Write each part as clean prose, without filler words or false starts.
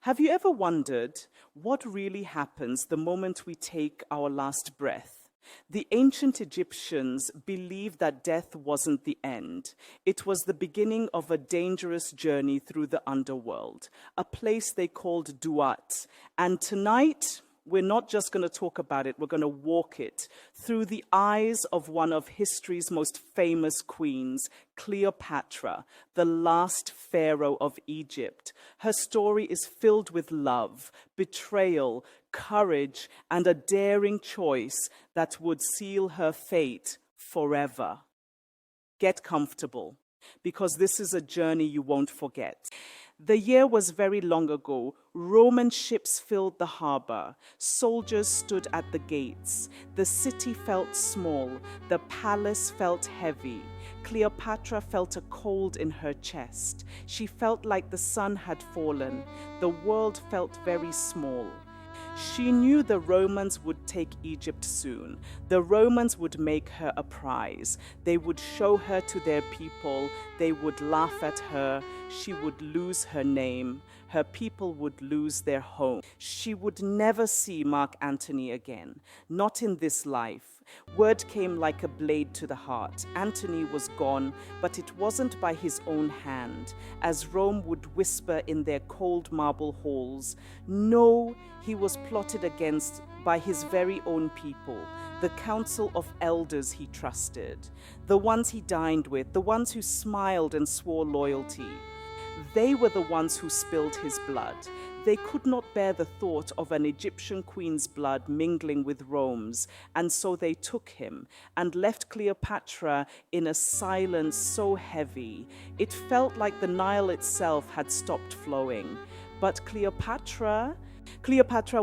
Have you ever wondered what really happens the moment we take our last breath? The ancient Egyptians believed that death wasn't the end. It was the beginning of a dangerous journey through the underworld, a place they called Duat. And tonight, we're not just going to talk about it, we're going to walk it through the eyes of one of history's most famous queens, Cleopatra, the last Pharaoh of Egypt. Her story is filled with love, betrayal, courage, and a daring choice that would seal her fate forever. Get comfortable, because this is a journey you won't forget. The year was very long ago. Roman ships filled the harbor. Soldiers stood at the gates. The city felt small. The palace felt heavy. Cleopatra felt a cold in her chest. She felt like the sun had fallen. The world felt very small. She knew the Romans would take Egypt soon. The Romans would make her a prize. They would show her to their people. They would laugh at her. She would lose her name. Her people would lose their home. She would never see Mark Antony again, not in this life. Word came like a blade to the heart. Antony was gone, but it wasn't by his own hand, as Rome would whisper in their cold marble halls. No, he was plotted against by his very own people, the council of elders he trusted, the ones he dined with, the ones who smiled and swore loyalty. They were the ones who spilled his blood. They could not bear the thought of an Egyptian queen's blood mingling with Rome's, and so they took him and left Cleopatra in a silence so heavy. It felt like the Nile itself had stopped flowing. But Cleopatra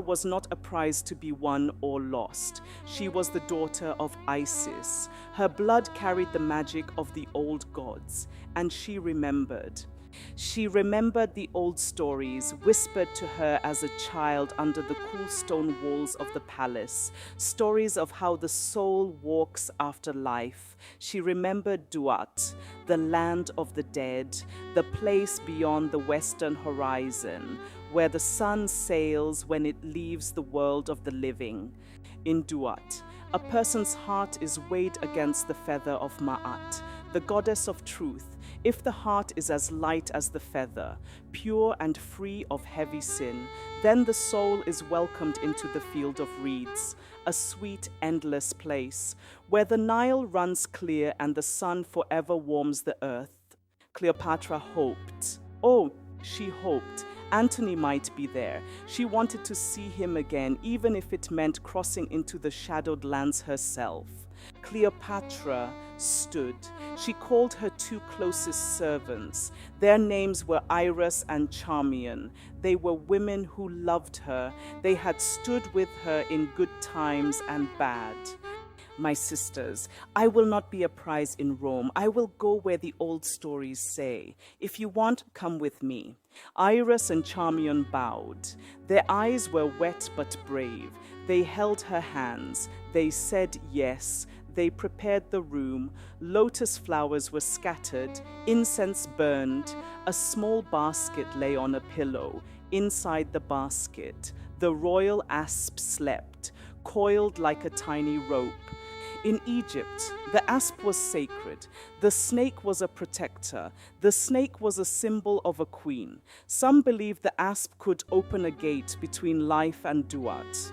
was not a prize to be won or lost. She was the daughter of Isis. Her blood carried the magic of the old gods, and she remembered. She remembered the old stories whispered to her as a child under the cool stone walls of the palace, stories of how the soul walks after life. She remembered Duat, the land of the dead, the place beyond the western horizon, where the sun sails when it leaves the world of the living. In Duat, a person's heart is weighed against the feather of Ma'at, the goddess of truth. If the heart is as light as the feather, pure and free of heavy sin, then the soul is welcomed into the field of reeds, a sweet, endless place, where the Nile runs clear and the sun forever warms the earth. Cleopatra hoped. Oh, she hoped. Antony might be there. She wanted to see him again, even if it meant crossing into the shadowed lands herself. Cleopatra stood. She called her two closest servants. Their names were Iris and Charmian. They were women who loved her. They had stood with her in good times and bad. My sisters, I will not be a prize in Rome. I will go where the old stories say. If you want, come with me. Iris and Charmian bowed. Their eyes were wet but brave. They held her hands. They said yes. They prepared the room. Lotus flowers were scattered. Incense burned. A small basket lay on a pillow. Inside the basket, the royal asp slept, coiled like a tiny rope. In Egypt, the asp was sacred. The snake was a protector. The snake was a symbol of a queen. Some believed the asp could open a gate between life and Duat.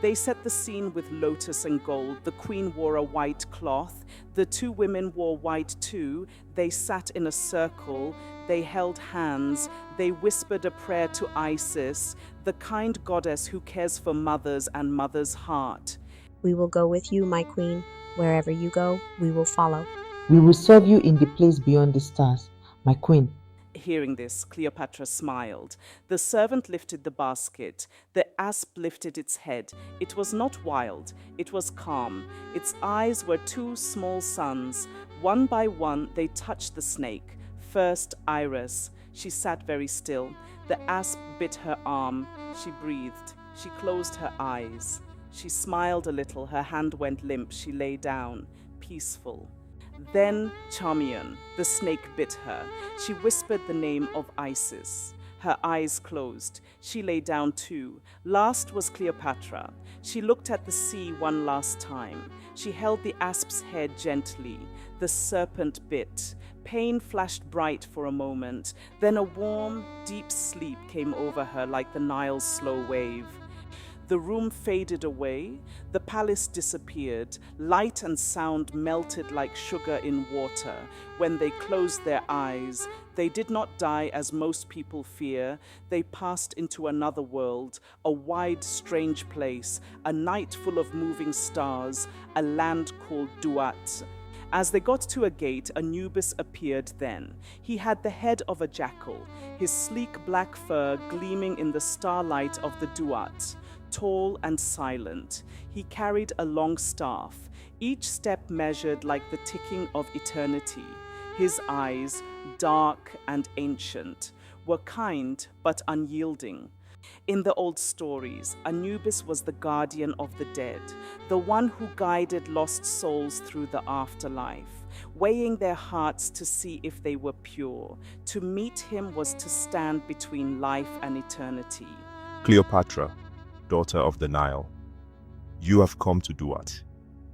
They set the scene with lotus and gold. The queen wore a white cloth. The two women wore white too. They sat in a circle. They held hands. They whispered a prayer to Isis, the kind goddess who cares for mothers and mothers' heart. We will go with you, my queen. Wherever you go, we will follow. We will serve you in the place beyond the stars, my queen. Hearing this, Cleopatra smiled. The servant lifted the basket. The asp lifted its head. It was not wild. It was calm. Its eyes were two small suns. One by one, they touched the snake. First, Iris. She sat very still. The asp bit her arm. She breathed. She closed her eyes. She smiled a little. Her hand went limp. She lay down, peaceful. Then Charmian, the snake, bit her. She whispered the name of Isis. Her eyes closed. She lay down too. Last was Cleopatra. She looked at the sea one last time. She held the asp's head gently. The serpent bit. Pain flashed bright for a moment. Then a warm, deep sleep came over her like the Nile's slow wave. The room faded away, the palace disappeared, light and sound melted like sugar in water. When they closed their eyes, they did not die as most people fear. They passed into another world, a wide, strange place, a night full of moving stars, a land called Duat. As they got to a gate, Anubis appeared then. He had the head of a jackal, his sleek black fur gleaming in the starlight of the Duat. Tall and silent, he carried a long staff, each step measured like the ticking of eternity. His eyes, dark and ancient, were kind but unyielding. In the old stories, Anubis was the guardian of the dead, the one who guided lost souls through the afterlife, weighing their hearts to see if they were pure. To meet him was to stand between life and eternity. Cleopatra, daughter of the Nile, you have come to Duat.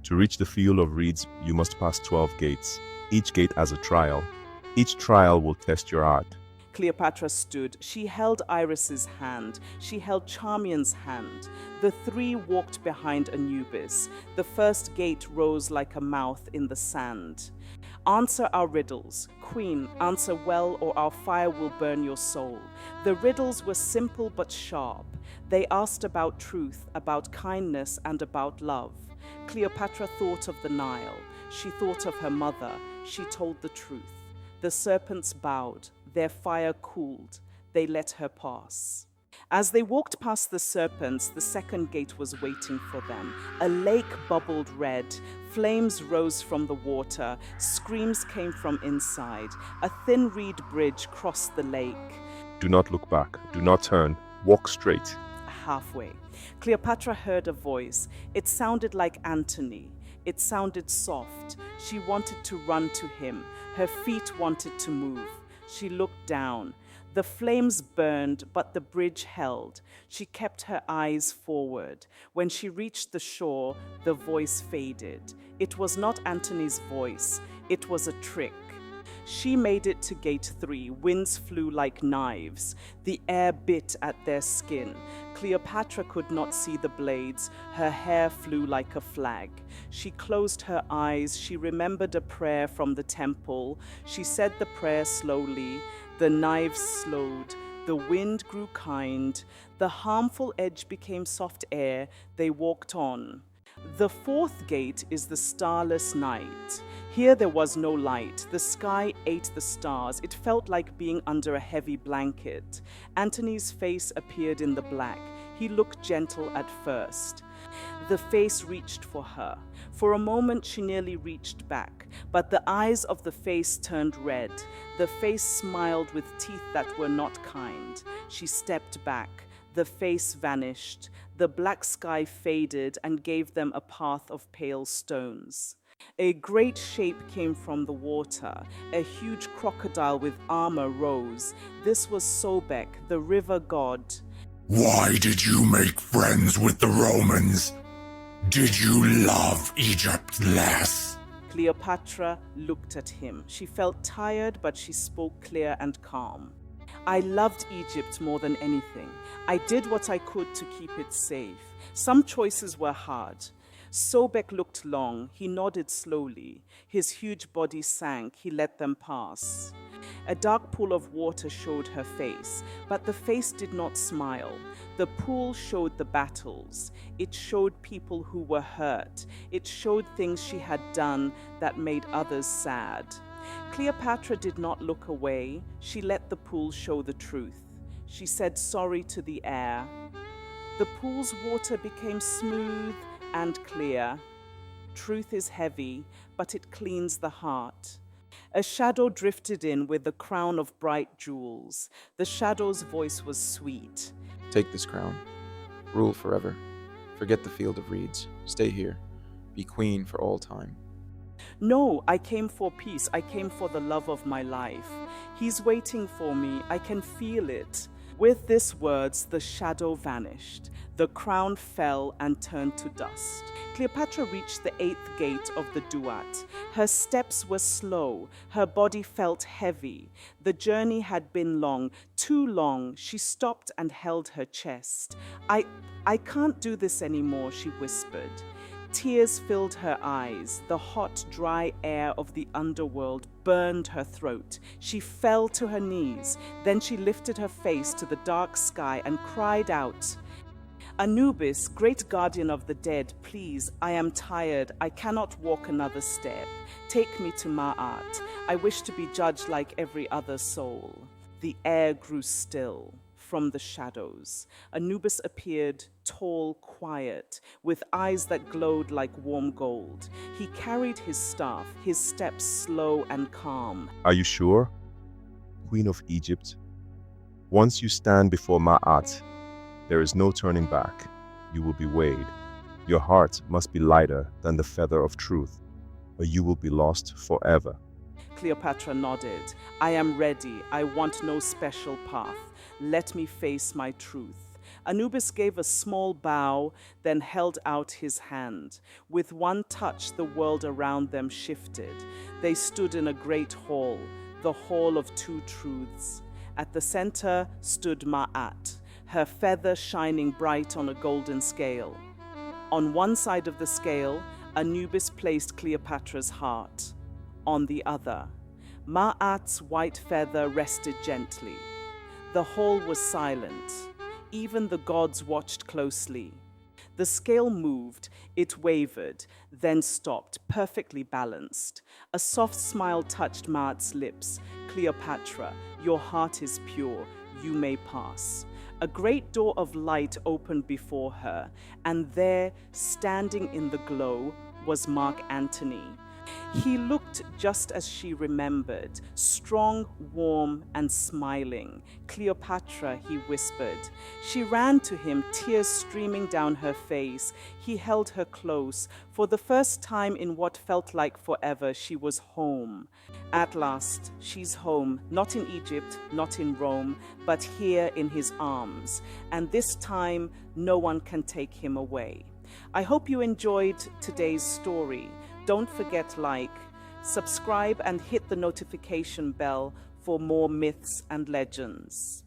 To reach the field of reeds, you must pass 12 gates. Each gate has a trial. Each trial will test your heart. Cleopatra stood. She held Iris's hand. She held Charmian's hand. The three walked behind Anubis. The first gate rose like a mouth in the sand. Answer our riddles. Queen, answer well or our fire will burn your soul. The riddles were simple but sharp. They asked about truth, about kindness, and about love. Cleopatra thought of the Nile. She thought of her mother. She told the truth. The serpents bowed. Their fire cooled. They let her pass. As they walked past the serpents, the second gate was waiting for them. A lake bubbled red. Flames rose from the water. Screams came from inside. A thin reed bridge crossed the lake. Do not look back. Do not turn. Walk straight. Halfway, Cleopatra heard a voice. It sounded like Antony. It sounded soft. She wanted to run to him. Her feet wanted to move. She looked down. The flames burned, but the bridge held. She kept her eyes forward. When she reached the shore, the voice faded. It was not Antony's voice. It was a trick. She made it to gate 3. Winds flew like knives. The air bit at their skin. Cleopatra could not see the blades. Her hair flew like a flag. She closed her eyes. She remembered a prayer from the temple. She said the prayer slowly. The knives slowed. The wind grew kind. The harmful edge became soft air. They walked on. The fourth gate is the starless night. Here there was no light. The sky ate the stars. It felt like being under a heavy blanket. Antony's face appeared in the black. He looked gentle at first. The face reached for her. For a moment she nearly reached back, but the eyes of the face turned red. The face smiled with teeth that were not kind. She stepped back. The face vanished. The black sky faded and gave them a path of pale stones. A great shape came from the water. A huge crocodile with armor rose. This was Sobek, the river god. Why did you make friends with the Romans? Did you love Egypt less? Cleopatra looked at him. She felt tired, but she spoke clear and calm. I loved Egypt more than anything. I did what I could to keep it safe. Some choices were hard. Sobek looked long. He nodded slowly. His huge body sank. He let them pass. A dark pool of water showed her face, but the face did not smile. The pool showed the battles. It showed people who were hurt. It showed things she had done that made others sad. Cleopatra did not look away. She let the pool show the truth. She said sorry to the air. The pool's water became smooth and clear. Truth is heavy, but it cleans the heart. A shadow drifted in with the crown of bright jewels. The shadow's voice was sweet. Take this crown. Rule forever. Forget the field of reeds. Stay here. Be queen for all time. No, I came for peace. I came for the love of my life. He's waiting for me. I can feel it. With these words, the shadow vanished. The crown fell and turned to dust. Cleopatra reached the 8th gate of the Duat. Her steps were slow. Her body felt heavy. The journey had been long, too long. She stopped and held her chest. I can't do this anymore, she whispered. Tears filled her eyes. The hot, dry air of the underworld burned her throat. She fell to her knees. Then she lifted her face to the dark sky and cried out, Anubis, great guardian of the dead, please, I am tired. I cannot walk another step. Take me to Ma'at. I wish to be judged like every other soul. The air grew still. From the shadows, Anubis appeared, tall, quiet, with eyes that glowed like warm gold. He carried his staff, his steps slow and calm. Are you sure? Queen of Egypt, once you stand before Ma'at, there is no turning back. You will be weighed. Your heart must be lighter than the feather of truth, or you will be lost forever. Cleopatra nodded. I am ready. I want no special path. Let me face my truth. Anubis gave a small bow, then held out his hand. With one touch, the world around them shifted. They stood in a great hall, the Hall of Two Truths. At the center stood Ma'at, her feather shining bright on a golden scale. On one side of the scale, Anubis placed Cleopatra's heart. On the other, Ma'at's white feather rested gently. The hall was silent. Even the gods watched closely. The scale moved, it wavered, then stopped, perfectly balanced. A soft smile touched Ma'at's lips. Cleopatra, your heart is pure, you may pass. A great door of light opened before her, and there, standing in the glow, was Mark Antony. He looked just as she remembered, strong, warm, and smiling. Cleopatra, he whispered. She ran to him, tears streaming down her face. He held her close. For the first time in what felt like forever, she was home. At last, she's home, not in Egypt, not in Rome, but here in his arms. And this time, no one can take him away. I hope you enjoyed today's story. Don't forget like, subscribe and hit the notification bell for more myths and legends.